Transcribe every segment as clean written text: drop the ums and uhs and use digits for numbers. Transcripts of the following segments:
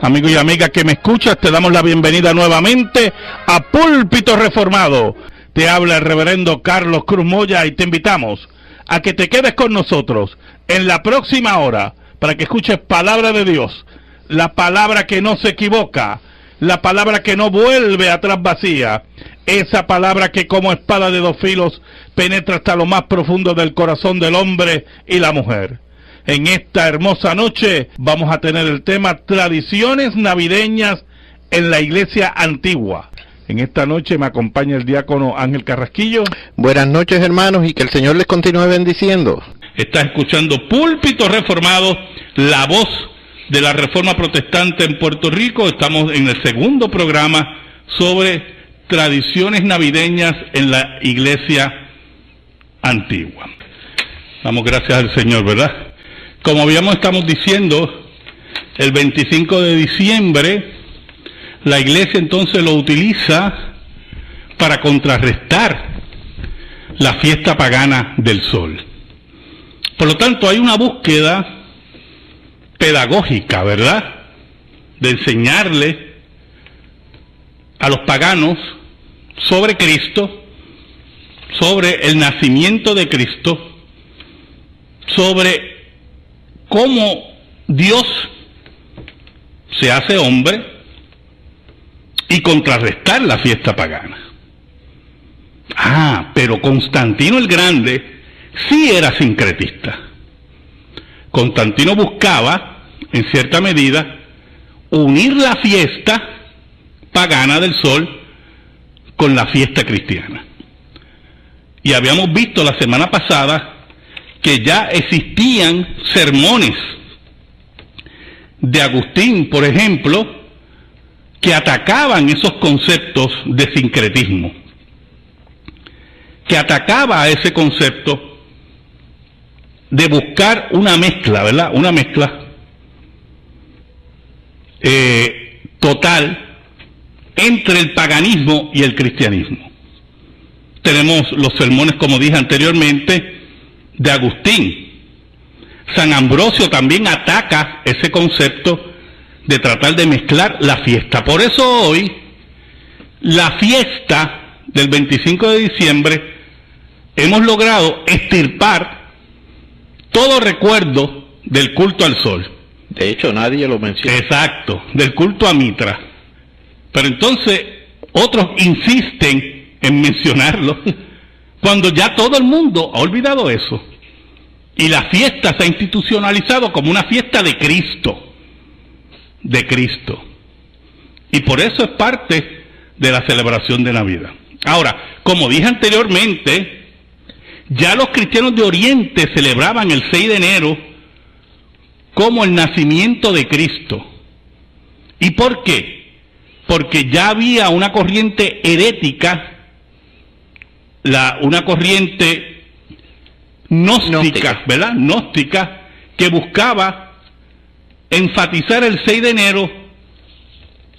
Amigo y amiga que me escuchas, te damos la bienvenida nuevamente a Púlpito Reformado. Te habla el reverendo Carlos Cruz Moya y te invitamos a que te quedes con nosotros en la próxima hora para que escuches palabra de Dios, la palabra que no se equivoca, la palabra que no vuelve atrás vacía, esa palabra que como espada de dos filos penetra hasta lo más profundo del corazón del hombre y la mujer. En esta hermosa noche vamos a tener el tema tradiciones navideñas en la iglesia antigua. En esta noche me acompaña el diácono Ángel Carrasquillo. Buenas noches, hermanos, y que el Señor les continúe bendiciendo. Estás escuchando Púlpito Reformado, la voz de la Reforma Protestante en Puerto Rico. Estamos en el segundo programa sobre tradiciones navideñas en la iglesia antigua. Damos gracias al Señor, ¿verdad? Como estamos diciendo, el 25 de diciembre, la iglesia entonces lo utiliza para contrarrestar la fiesta pagana del sol. Por lo tanto, hay una búsqueda pedagógica, ¿verdad?, de enseñarle a los paganos sobre Cristo, sobre el nacimiento de Cristo, sobre cómo Dios se hace hombre y contrarrestar la fiesta pagana. Pero Constantino el Grande sí era sincretista. Constantino buscaba, en cierta medida, unir la fiesta pagana del sol con la fiesta cristiana. Y habíamos visto la semana pasada que ya existían sermones de Agustín, por ejemplo, que atacaban esos conceptos de sincretismo, que atacaba a ese concepto de buscar una mezcla, ¿verdad? Una mezcla total entre el paganismo y el cristianismo. Tenemos los sermones, como dije anteriormente, de Agustín. San Ambrosio también ataca ese concepto de tratar de mezclar la fiesta. Por eso hoy, la fiesta del 25 de diciembre, hemos logrado extirpar todo recuerdo del culto al sol. De hecho, nadie lo menciona. Exacto, del culto a Mitra. Pero entonces, otros insisten en mencionarlo, cuando ya todo el mundo ha olvidado eso. Y la fiesta se ha institucionalizado como una fiesta de Cristo. De Cristo. Y por eso es parte de la celebración de Navidad. Ahora, como dije anteriormente, ya los cristianos de Oriente celebraban el 6 de enero como el nacimiento de Cristo. ¿Y por qué? Porque ya había una corriente herética, una corriente gnóstica, ¿verdad? Gnóstica, que buscaba enfatizar el 6 de enero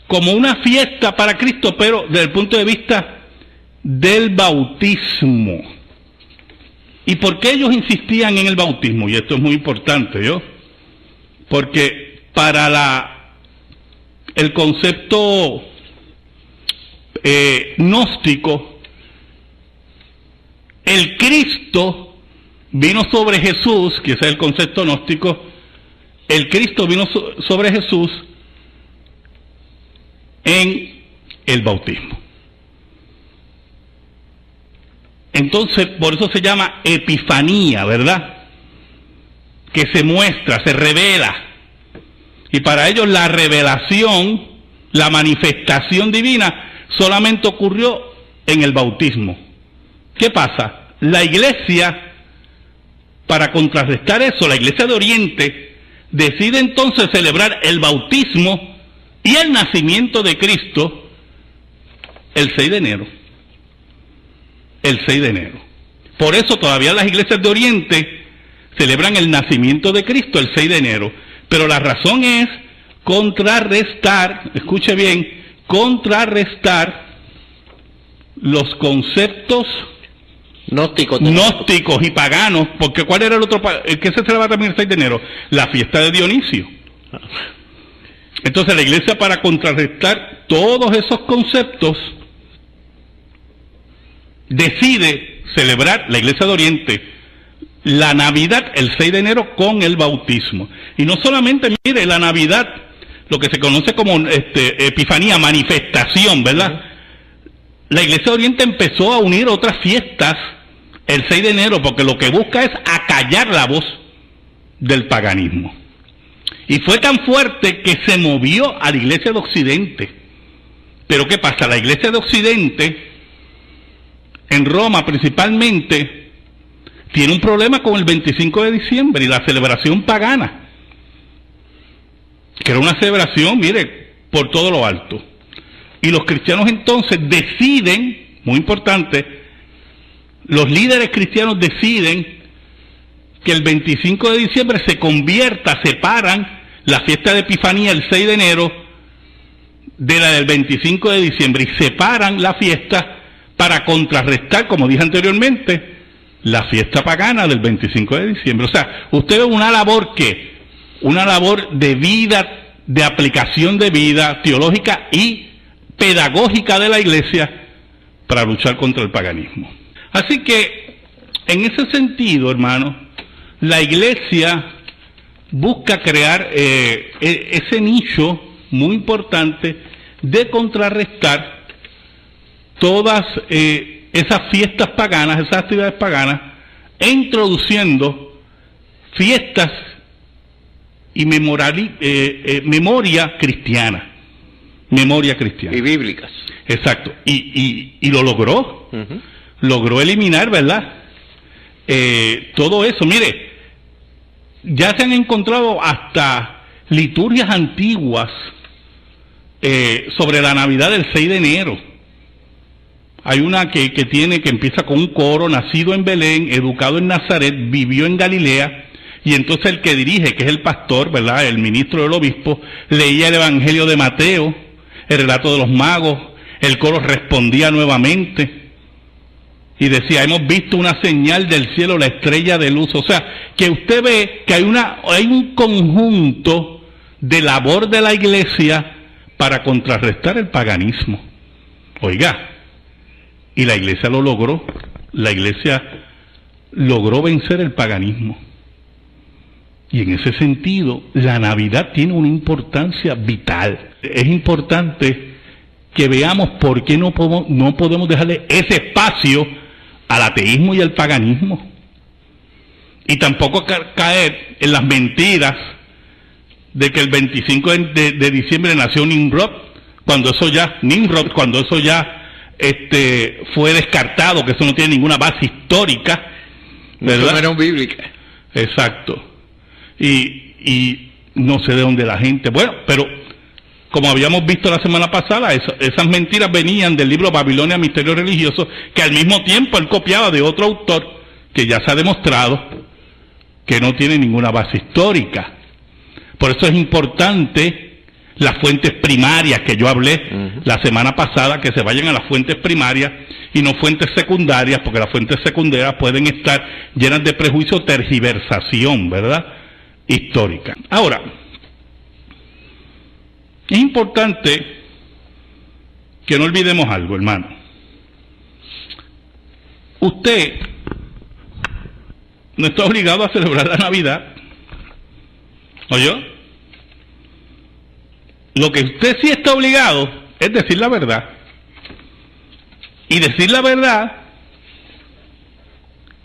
como una fiesta para Cristo, pero desde el punto de vista del bautismo. ¿Y por qué ellos insistían en el bautismo? Y esto es muy importante, porque para el concepto gnóstico, el Cristo vino sobre Jesús, que ese es el concepto gnóstico, el Cristo vino sobre Jesús en el bautismo. Entonces, por eso se llama epifanía, ¿verdad? Que se muestra, se revela. Y para ellos la revelación, la manifestación divina, solamente ocurrió en el bautismo. ¿Qué pasa? La iglesia, para contrarrestar eso, la iglesia de Oriente decide entonces celebrar el bautismo y el nacimiento de Cristo el 6 de enero. El 6 de enero. Por eso todavía las iglesias de Oriente celebran el nacimiento de Cristo el 6 de enero. Pero la razón es contrarrestar, escuche bien, contrarrestar los conceptos gnósticos y paganos, porque ¿cuál era el otro? ¿El que se celebra también el 6 de enero? La fiesta de Dionisio. Entonces la iglesia, para contrarrestar todos esos conceptos, decide celebrar, la Iglesia de Oriente, la Navidad el 6 de enero con el bautismo. Y no solamente, mire, la Navidad, lo que se conoce como Epifanía, manifestación, ¿verdad? La Iglesia de Oriente empezó a unir otras fiestas el 6 de enero, porque lo que busca es acallar la voz del paganismo. Y fue tan fuerte que se movió a la Iglesia de Occidente. Pero ¿qué pasa? La Iglesia de Occidente, en Roma principalmente, tiene un problema con el 25 de diciembre y la celebración pagana, que era una celebración, mire, por todo lo alto. Y los cristianos entonces deciden, muy importante, los líderes cristianos deciden que el 25 de diciembre se convierta, separan la fiesta de Epifanía el 6 de enero de la del 25 de diciembre y separan la fiesta para contrarrestar, como dije anteriormente, la fiesta pagana del 25 de diciembre. O sea, usted ve una labor que, una labor de vida, de aplicación de vida teológica y pedagógica de la Iglesia para luchar contra el paganismo. Así que, en ese sentido, hermano, la Iglesia busca crear ese nicho muy importante de contrarrestar todas esas fiestas paganas, esas actividades paganas, introduciendo fiestas y memoria cristiana. Memoria cristiana. Y bíblicas. Exacto. Y lo logró. Uh-huh. Logró eliminar, ¿verdad? Todo eso. Mire, ya se han encontrado hasta liturgias antiguas sobre la Navidad del 6 de enero. Hay una que empieza con un coro: nacido en Belén, educado en Nazaret, vivió en Galilea, y entonces el que dirige, que es el pastor, ¿verdad?, el ministro del obispo, leía el Evangelio de Mateo, el relato de los magos, el coro respondía nuevamente, y decía: hemos visto una señal del cielo, la estrella de luz. O sea, que usted ve que hay un conjunto de labor de la Iglesia para contrarrestar el paganismo. Oiga, y la Iglesia lo logró. La Iglesia logró vencer el paganismo. Y en ese sentido, la Navidad tiene una importancia vital. Es importante que veamos por qué no podemos dejarle ese espacio al ateísmo y al paganismo. Y tampoco caer en las mentiras de que el 25 de diciembre nació Nimrod, cuando eso ya fue descartado, que eso no tiene ninguna base histórica, ¿verdad? No era bíblica. Exacto. Y no sé de dónde la gente, bueno, pero como habíamos visto la semana pasada, esas mentiras venían del libro Babilonia, Misterio Religioso, que al mismo tiempo él copiaba de otro autor que ya se ha demostrado que no tiene ninguna base histórica. Por eso es importante las fuentes primarias que yo hablé la semana pasada, que se vayan a las fuentes primarias y no fuentes secundarias, porque las fuentes secundarias pueden estar llenas de prejuicio o tergiversación, ¿verdad?, histórica. Ahora, es importante que no olvidemos algo, hermano. Usted no está obligado a celebrar la Navidad, ¿oyó? Lo que usted sí está obligado es decir la verdad. Y decir la verdad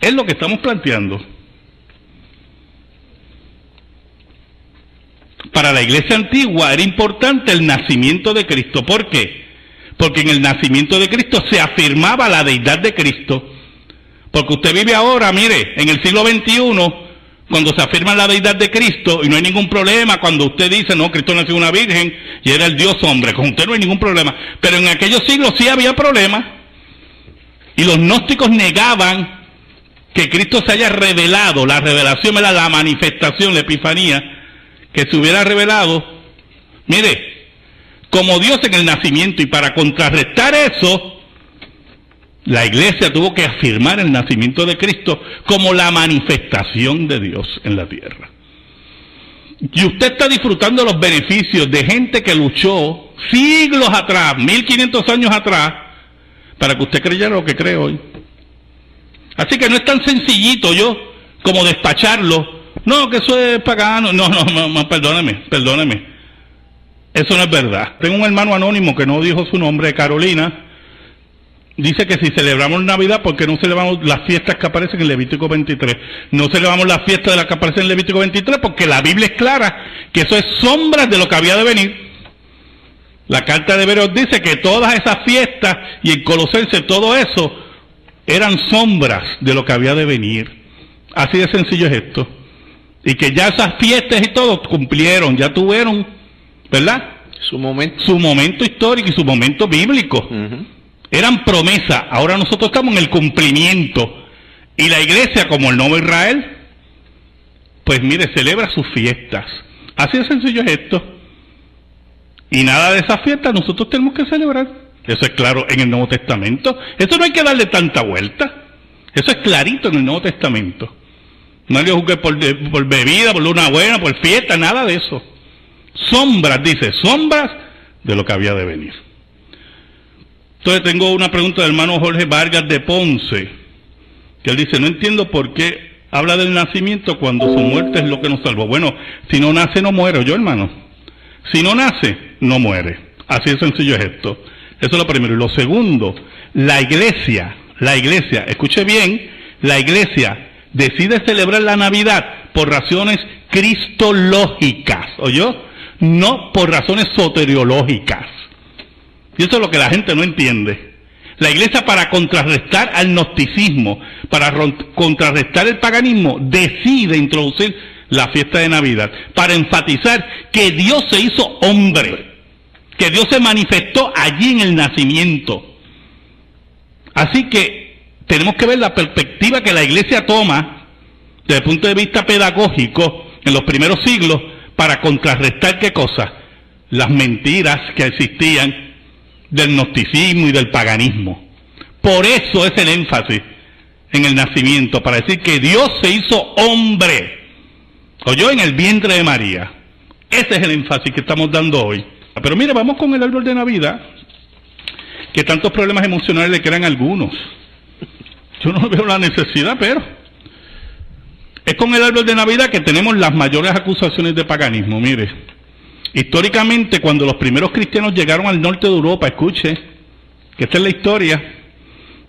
es lo que estamos planteando. Para la Iglesia antigua era importante el nacimiento de Cristo. ¿Por qué? Porque en el nacimiento de Cristo se afirmaba la deidad de Cristo. Porque usted vive ahora, mire, en el siglo XXI, cuando se afirma la deidad de Cristo, y no hay ningún problema cuando usted dice: no, Cristo nació de una virgen y era el Dios hombre. Con usted no hay ningún problema. Pero en aquellos siglos sí había problemas. Y los gnósticos negaban que Cristo se haya revelado. La revelación era la manifestación, la epifanía, que se hubiera revelado, mire, como Dios en el nacimiento. Y para contrarrestar eso, la Iglesia tuvo que afirmar el nacimiento de Cristo como la manifestación de Dios en la tierra. Y usted está disfrutando los beneficios de gente que luchó siglos atrás, 1500 años atrás, para que usted creyera lo que cree hoy. Así que no es tan sencillito yo como despacharlo. No, que eso es pagano. No, perdóneme. Eso no es verdad. Tengo un hermano anónimo que no dijo su nombre, de Carolina. Dice que si celebramos Navidad, ¿por qué no celebramos las fiestas que aparecen en Levítico 23? No celebramos las fiestas de las que aparecen en Levítico 23 porque la Biblia es clara que eso es sombras de lo que había de venir. La carta de Hebreos dice que todas esas fiestas y en Colosenses todo eso eran sombras de lo que había de venir. Así de sencillo es esto. Y que ya esas fiestas y todo cumplieron, ya tuvieron, ¿verdad? Su momento histórico y su momento bíblico. Eran promesas, ahora nosotros estamos en el cumplimiento. Y la iglesia, como el nuevo Israel, pues mire, celebra sus fiestas. Así de sencillo es esto. Y nada de esas fiestas nosotros tenemos que celebrar. Eso es claro en el Nuevo Testamento. Eso no hay que darle tanta vuelta. Eso es clarito en el Nuevo Testamento. No le juzgue por bebida, por luna buena, por fiesta, nada de eso. Sombras, dice, sombras de lo que había de venir. Entonces tengo una pregunta del hermano Jorge Vargas de Ponce, que él dice, no entiendo por qué habla del nacimiento cuando su muerte es lo que nos salvó. Bueno, si no nace, no muere, yo hermano. Si no nace, no muere. Así de sencillo es esto. Eso es lo primero. Y lo segundo, la iglesia, escuche bien, la iglesia decide celebrar la Navidad por razones cristológicas, ¿oyó? No por razones soteriológicas. Y eso es lo que la gente no entiende. La iglesia, para contrarrestar al gnosticismo, para contrarrestar el paganismo, decide introducir la fiesta de Navidad, para enfatizar que Dios se hizo hombre, que Dios se manifestó allí en el nacimiento. Así que tenemos que ver la perspectiva que la iglesia toma desde el punto de vista pedagógico en los primeros siglos para contrarrestar ¿qué cosa? Las mentiras que existían del gnosticismo y del paganismo. Por eso es el énfasis en el nacimiento, para decir que Dios se hizo hombre, oyó, en el vientre de María. Ese es el énfasis que estamos dando hoy. Pero mire, vamos con el árbol de Navidad, que tantos problemas emocionales le crean a algunos. Yo no veo la necesidad, pero es con el árbol de Navidad que tenemos las mayores acusaciones de paganismo. Mire, históricamente, cuando los primeros cristianos llegaron al norte de Europa, escuche, que esta es la historia,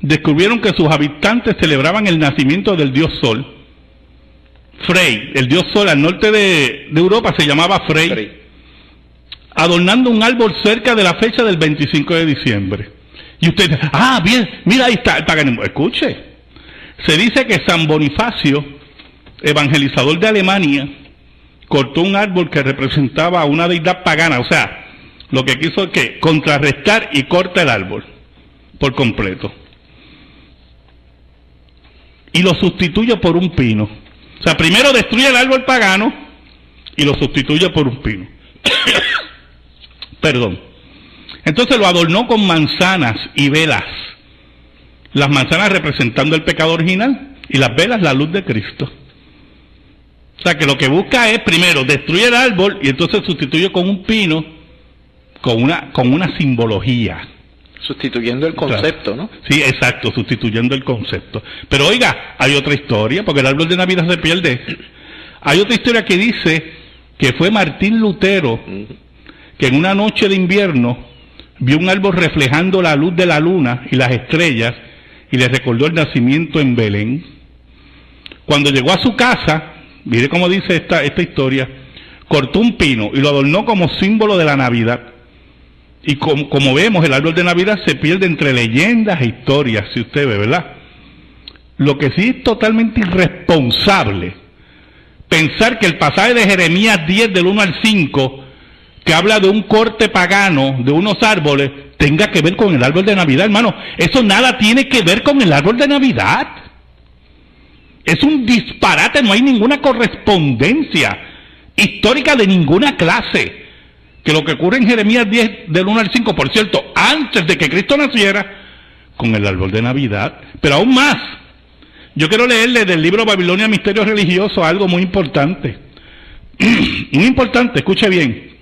descubrieron que sus habitantes celebraban el nacimiento del dios Sol. Frey, el dios Sol al norte de Europa se llamaba Frey, adornando un árbol cerca de la fecha del 25 de diciembre. Y usted dice, bien, mira, ahí está el paganismo. Escuche, se dice que San Bonifacio, evangelizador de Alemania, cortó un árbol que representaba a una deidad pagana. O sea, lo que quiso es que contrarrestar y corta el árbol por completo. Y lo sustituye por un pino. O sea, primero destruye el árbol pagano y lo sustituye por un pino. Perdón. Entonces lo adornó con manzanas y velas. Las manzanas representando el pecado original y las velas la luz de Cristo. O sea que lo que busca es primero destruir el árbol y entonces sustituye con un pino, con una simbología. Sustituyendo el concepto, ¿no? Sí, exacto, sustituyendo el concepto. Pero oiga, hay otra historia, porque el árbol de Navidad se pierde. Hay otra historia que dice que fue Martín Lutero, que en una noche de invierno vio un árbol reflejando la luz de la luna y las estrellas y le recordó el nacimiento en Belén. Cuando llegó a su casa, mire cómo dice esta historia, cortó un pino y lo adornó como símbolo de la Navidad. Y como vemos, el árbol de Navidad se pierde entre leyendas e historias, si usted ve, ¿verdad? Lo que sí es totalmente irresponsable, pensar que el pasaje de Jeremías 10, del 1 al 5, que habla de un corte pagano de unos árboles, tenga que ver con el árbol de Navidad, hermano. Eso nada tiene que ver con el árbol de Navidad. Es un disparate, no hay ninguna correspondencia histórica de ninguna clase. Que lo que ocurre en Jeremías 10, del 1 al 5, por cierto, antes de que Cristo naciera, con el árbol de Navidad. Pero aún más, yo quiero leerle del libro Babilonia, Misterios Religiosos, algo muy importante. Muy importante, escuche bien.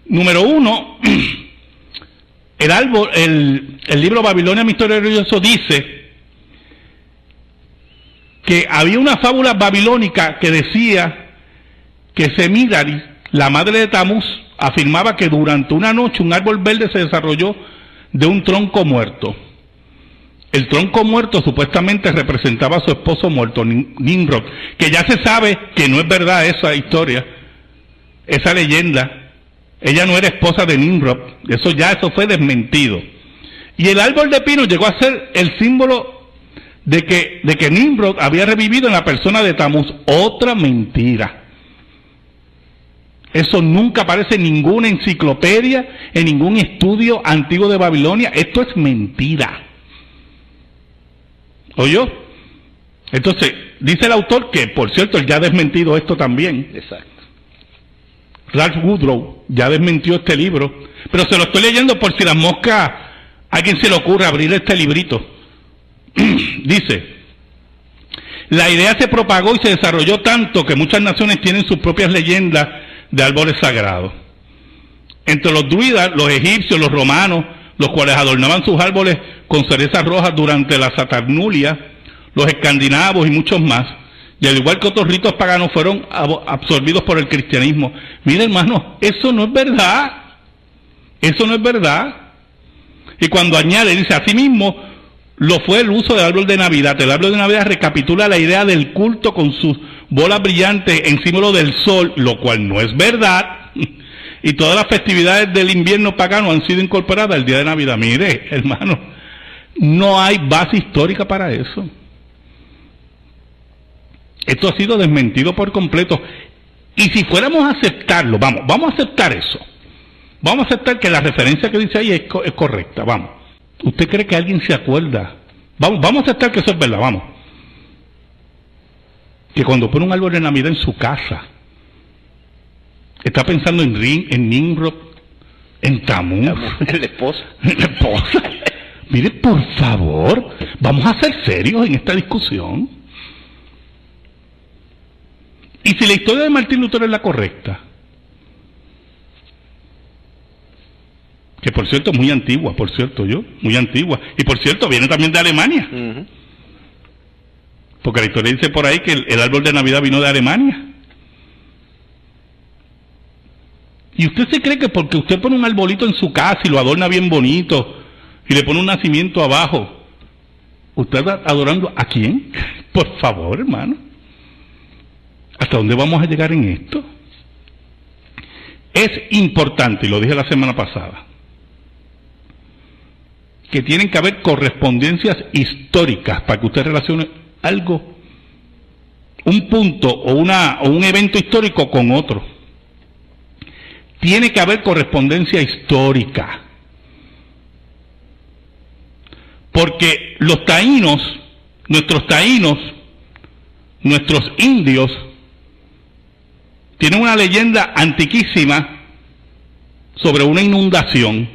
Número 1, el árbol, el libro Babilonia Misterioso dice que había una fábula babilónica que decía que Semidari, la madre de Tamuz, afirmaba que durante una noche un árbol verde se desarrolló de un tronco muerto. El tronco muerto supuestamente representaba a su esposo muerto, Nimrod, que ya se sabe que no es verdad esa historia, esa leyenda. Ella no era esposa de Nimrod, eso fue desmentido. Y el árbol de pino llegó a ser el símbolo de que Nimrod había revivido en la persona de Tamuz. Otra mentira. Eso nunca aparece en ninguna enciclopedia, en ningún estudio antiguo de Babilonia. Esto es mentira. ¿Oyó? Entonces, dice el autor que, por cierto, él ya ha desmentido esto también. Exacto. Ralph Woodrow ya desmentió este libro, pero se lo estoy leyendo por si las moscas, a alguien se le ocurre abrir este librito. Dice: la idea se propagó y se desarrolló tanto que muchas naciones tienen sus propias leyendas de árboles sagrados. Entre los druidas, los egipcios, los romanos, los cuales adornaban sus árboles con cerezas rojas durante la Saturnalia, los escandinavos y muchos más, y al igual que otros ritos paganos, fueron absorbidos por el cristianismo. Mire, hermano, eso no es verdad. Eso no es verdad. Y cuando añade, dice, asimismo, lo fue el uso del árbol de Navidad. El árbol de Navidad recapitula la idea del culto con sus bolas brillantes en símbolo del sol, lo cual no es verdad. Y todas las festividades del invierno pagano han sido incorporadas al día de Navidad. Mire, hermano, no hay base histórica para eso. Esto ha sido desmentido por completo. Y si fuéramos a aceptarlo, vamos a aceptar eso. Vamos a aceptar que la referencia que dice ahí es correcta, vamos. ¿Usted cree que alguien se acuerda? Vamos a aceptar que eso es verdad, vamos. Que cuando pone un árbol de Navidad en su casa, está pensando en Nimrod, en Tamuz. En la esposa. En la esposa. Mire, por favor, vamos a ser serios en esta discusión. Y si la historia de Martín Lutero es la correcta, que por cierto es muy antigua, muy antigua, y por cierto viene también de Alemania, porque la historia dice por ahí que el árbol de Navidad vino de Alemania. ¿Y usted se cree que porque usted pone un arbolito en su casa y lo adorna bien bonito, y le pone un nacimiento abajo, usted está adorando a quién? Por favor, hermano. ¿Hasta dónde vamos a llegar en esto? Es importante, y lo dije la semana pasada, que tienen que haber correspondencias históricas para que usted relacione algo, un punto o un evento histórico con otro. Tiene que haber correspondencia histórica. Porque los taínos, nuestros indios, tienen una leyenda antiquísima sobre una inundación.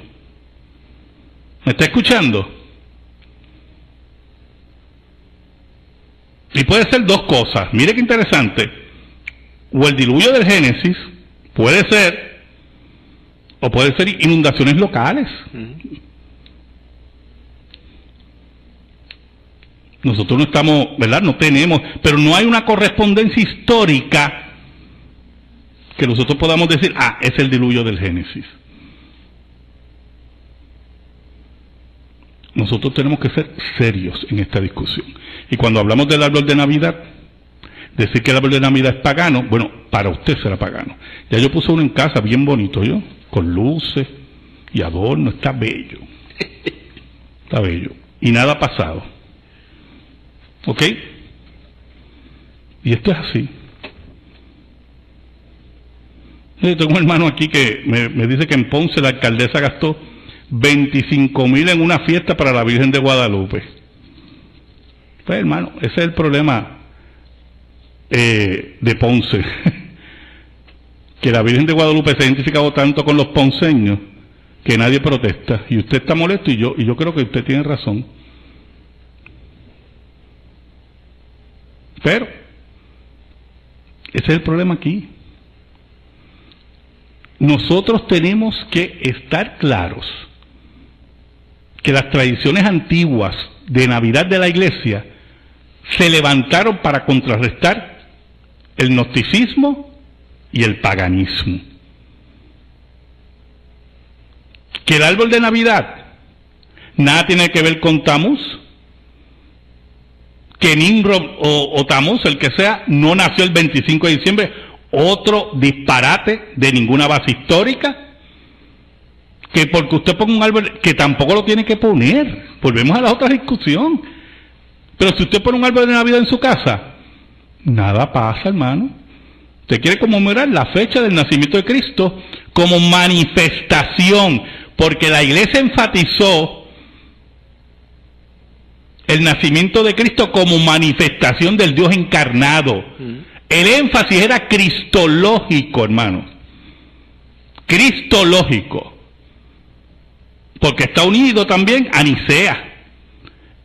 ¿Me está escuchando? Y puede ser dos cosas. Mire qué interesante. O el diluvio del Génesis, puede ser, o puede ser inundaciones locales. Nosotros no estamos, ¿verdad? No tenemos, pero no hay una correspondencia histórica que nosotros podamos decir, es el diluvio del Génesis. Nosotros tenemos que ser serios en esta discusión. Y cuando hablamos del árbol de Navidad, decir que el árbol de Navidad es pagano, bueno, para usted será pagano. Ya yo puse uno en casa bien bonito, con luces y adorno, está bello. Está bello. Y nada ha pasado. ¿Ok? Y esto es así. Yo tengo un hermano aquí que me dice que en Ponce la alcaldesa gastó 25,000 en una fiesta para la Virgen de Guadalupe. Pues hermano, ese es el problema de Ponce. Que la Virgen de Guadalupe se ha identificado tanto con los ponceños que nadie protesta. Y usted está molesto y yo creo que usted tiene razón. Pero ese es el problema aquí. nosotros tenemos que estar claros que las tradiciones antiguas de Navidad de la Iglesia se levantaron para contrarrestar el gnosticismo y el paganismo. Que el árbol de Navidad nada tiene que ver con Tamuz, que Nimrod o Tamuz, el que sea, no nació el 25 de diciembre, otro disparate de ninguna base histórica, que porque usted ponga un árbol, que tampoco lo tiene que poner, volvemos a la otra discusión, pero si usted pone un árbol de Navidad en su casa, nada pasa, hermano. Usted quiere conmemorar la fecha del nacimiento de Cristo como manifestación, porque la Iglesia enfatizó el nacimiento de Cristo como manifestación del Dios encarnado. El énfasis era cristológico, hermano. Cristológico. Porque está unido también a Nicea.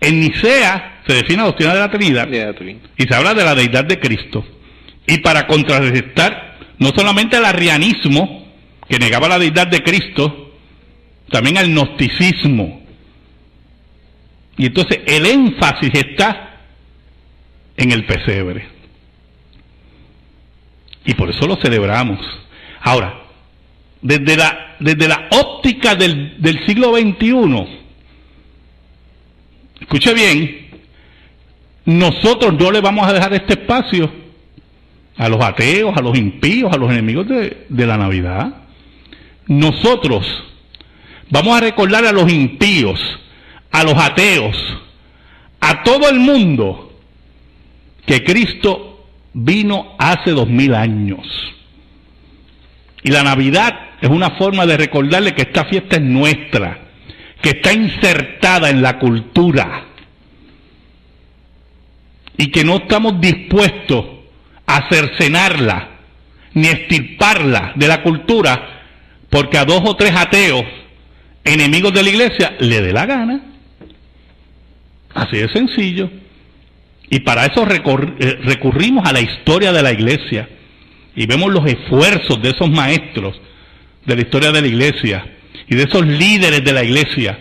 En Nicea se define la doctrina de la Trinidad y se habla de la deidad de Cristo. Y para contrarrestar no solamente el arrianismo, que negaba la deidad de Cristo, también el gnosticismo. Y entonces el énfasis está en el pesebre. Y por eso lo celebramos. Ahora, desde la óptica del siglo XXI, escuche bien, nosotros no le vamos a dejar este espacio a los ateos, a los impíos, a los enemigos de la Navidad. Nosotros vamos a recordarle a los impíos, a los ateos, a todo el mundo, que Cristo vino hace 2000 años. Y la Navidad es una forma de recordarle que esta fiesta es nuestra, que está insertada en la cultura, y que no estamos dispuestos a cercenarla, ni extirparla de la cultura, porque a 2 o 3 ateos, enemigos de la Iglesia, le dé la gana. Así de sencillo. Y para eso recurrimos a la historia de la Iglesia y vemos los esfuerzos de esos maestros de la historia de la Iglesia y de esos líderes de la Iglesia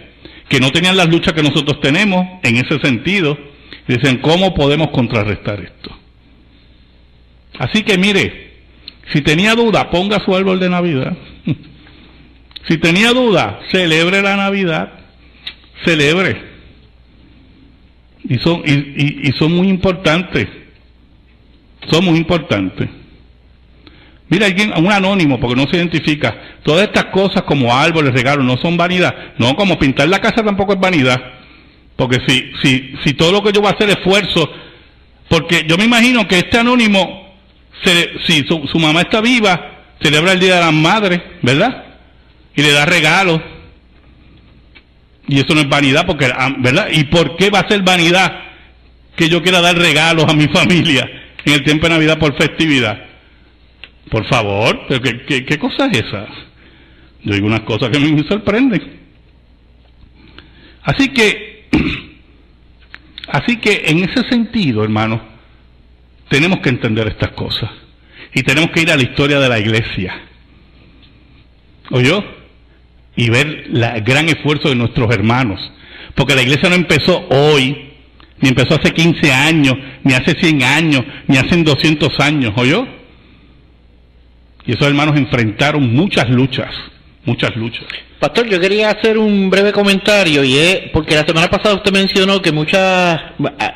que no tenían las luchas que nosotros tenemos en ese sentido. Dicen, ¿cómo podemos contrarrestar esto? Así que mire, si tenía duda, ponga su árbol de Navidad. Si tenía duda, celebre la Navidad, celebre. Y son muy importantes. Son muy importantes. Mira, un anónimo, porque no se identifica. Todas estas cosas como árboles, regalos, no son vanidad. No, como pintar la casa tampoco es vanidad. Porque si todo lo que yo voy a hacer esfuerzo, porque yo me imagino que este anónimo, si su mamá está viva, celebra el Día de las Madres, ¿verdad? Y le da regalos. Y eso no es vanidad, porque, ¿verdad? ¿Y por qué va a ser vanidad que yo quiera dar regalos a mi familia en el tiempo de Navidad por festividad? Por favor, ¿pero qué cosa es esa? Yo digo unas cosas que me sorprenden. Así que en ese sentido, hermanos, tenemos que entender estas cosas. Y tenemos que ir a la historia de la Iglesia. ¿Oyó? Y ver el gran esfuerzo de nuestros hermanos. Porque la Iglesia no empezó hoy, ni empezó hace 15 años, ni hace 100 años, ni hace 200 años, ¿oyó? Y esos hermanos enfrentaron muchas luchas. Pastor, yo quería hacer un breve comentario, y es porque la semana pasada usted mencionó que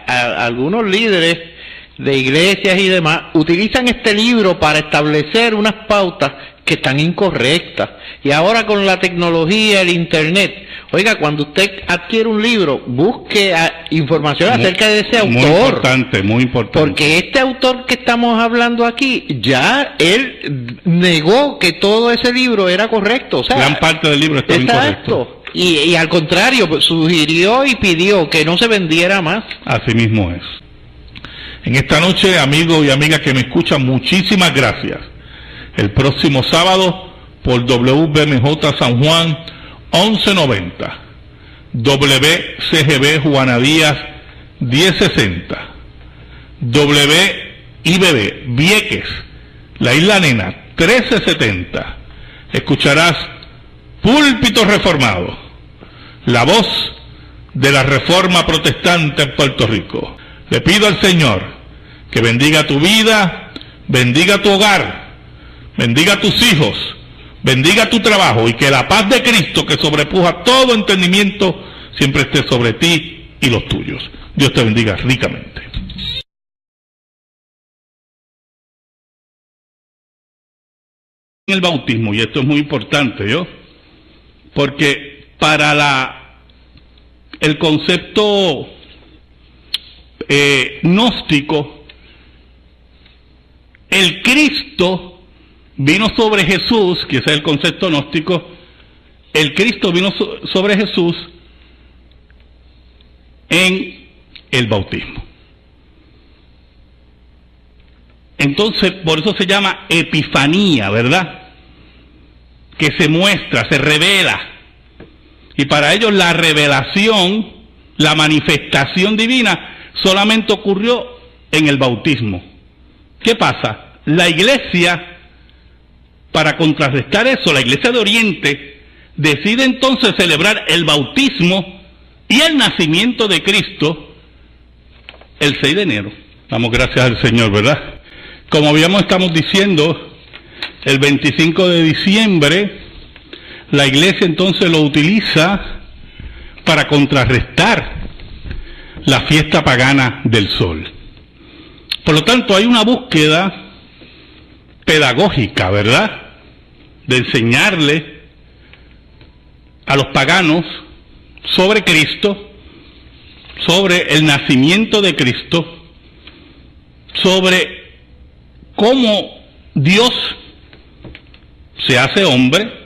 algunos líderes de iglesias y demás utilizan este libro para establecer unas pautas que están incorrectas. Y ahora con la tecnología, el internet, oiga, cuando usted adquiere un libro, busque información acerca de ese autor. Muy importante. Porque este autor que estamos hablando aquí, ya él negó que todo ese libro era correcto. O sea, gran parte del libro está incorrecto. Y al contrario, sugirió y pidió que no se vendiera más. Así mismo es. En esta noche, amigos y amigas que me escuchan, muchísimas gracias. El próximo sábado, por WBMJ San Juan, 1190, WCGB Juana Díaz, 1060, WIBB Vieques, La Isla Nena, 1370, escucharás Púlpito Reformado, la voz de la Reforma Protestante en Puerto Rico. Le pido al Señor que bendiga tu vida, bendiga tu hogar, bendiga tus hijos, bendiga tu trabajo, y que la paz de Cristo, que sobrepuja todo entendimiento, siempre esté sobre ti y los tuyos. Dios te bendiga ricamente. El bautismo, y esto es muy importante, porque para el concepto gnóstico, el Cristo vino sobre Jesús, que ese es el concepto gnóstico. El Cristo vino sobre Jesús en el bautismo. Entonces, por eso se llama epifanía, ¿verdad? Que se muestra, se revela. Y para ellos la revelación, la manifestación divina, solamente ocurrió en el bautismo. ¿Qué pasa? La iglesia, para contrarrestar eso, la iglesia de Oriente, decide entonces celebrar el bautismo y el nacimiento de Cristo el 6 de enero. Damos gracias al Señor, ¿verdad? Como estamos diciendo, el 25 de diciembre, la iglesia entonces lo utiliza para contrarrestar la fiesta pagana del sol. Por lo tanto, hay una búsqueda pedagógica, ¿verdad?, de enseñarle a los paganos sobre Cristo, sobre el nacimiento de Cristo, sobre cómo Dios se hace hombre,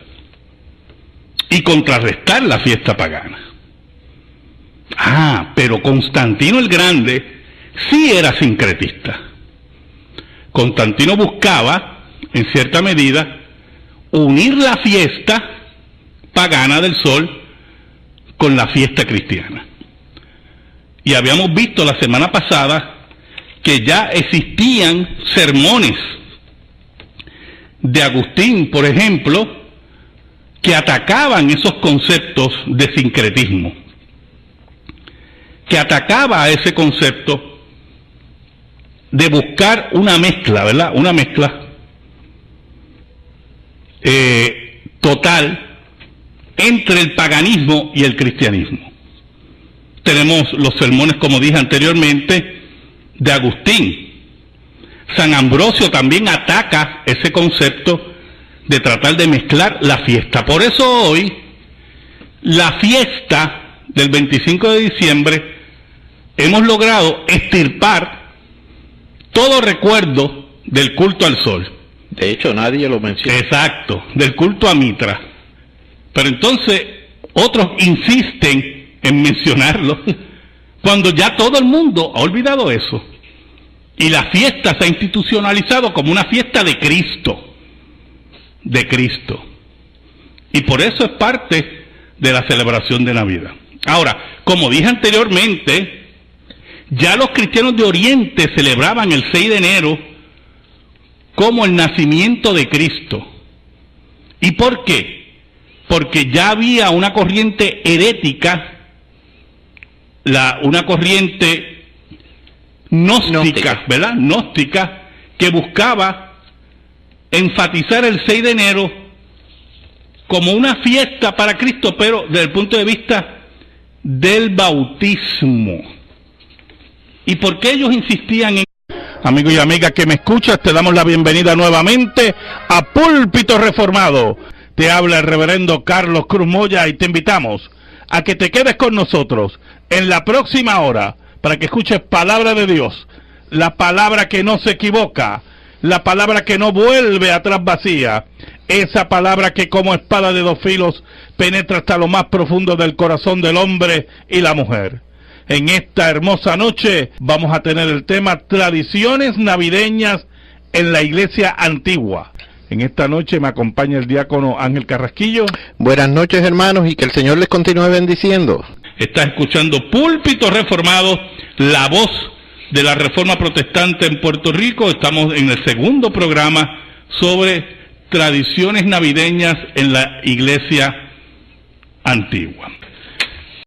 y contrarrestar la fiesta pagana. Pero Constantino el Grande sí era sincretista. Constantino buscaba, en cierta medida, unir la fiesta pagana del sol con la fiesta cristiana. Y habíamos visto la semana pasada que ya existían sermones de Agustín, por ejemplo, que atacaban esos conceptos de sincretismo, que atacaba a ese concepto de buscar una mezcla, ¿verdad? Una mezcla total entre el paganismo y el cristianismo. Tenemos los sermones, como dije anteriormente, de Agustín. San Ambrosio también ataca ese concepto de tratar de mezclar la fiesta. Por eso hoy, la fiesta del 25 de diciembre, hemos logrado extirpar todo recuerdo del culto al sol. De hecho, nadie lo menciona. Exacto, del culto a Mitra. Pero entonces, otros insisten en mencionarlo, cuando ya todo el mundo ha olvidado eso. Y la fiesta se ha institucionalizado como una fiesta de Cristo. De Cristo. Y por eso es parte de la celebración de Navidad. Ahora, como dije anteriormente, ya los cristianos de Oriente celebraban el 6 de enero como el nacimiento de Cristo. ¿Y por qué? Porque ya había una corriente herética, una corriente gnóstica, ¿verdad? Gnóstica, que buscaba enfatizar el 6 de enero como una fiesta para Cristo, pero desde el punto de vista del bautismo. ¿Y por qué ellos insistían en... Amigo y amiga que me escuchas, te damos la bienvenida nuevamente a Púlpito Reformado. Te habla el reverendo Carlos Cruz Moya y te invitamos a que te quedes con nosotros en la próxima hora para que escuches palabra de Dios, la palabra que no se equivoca, la palabra que no vuelve atrás vacía, esa palabra que como espada de dos filos penetra hasta lo más profundo del corazón del hombre y la mujer. En esta hermosa noche vamos a tener el tema tradiciones navideñas en la iglesia antigua. En esta noche me acompaña el diácono Ángel Carrasquillo. Buenas noches, hermanos, y que el Señor les continúe bendiciendo. Estás escuchando Púlpito Reformado, la voz de la Reforma Protestante en Puerto Rico. Estamos en el segundo programa sobre tradiciones navideñas en la iglesia antigua.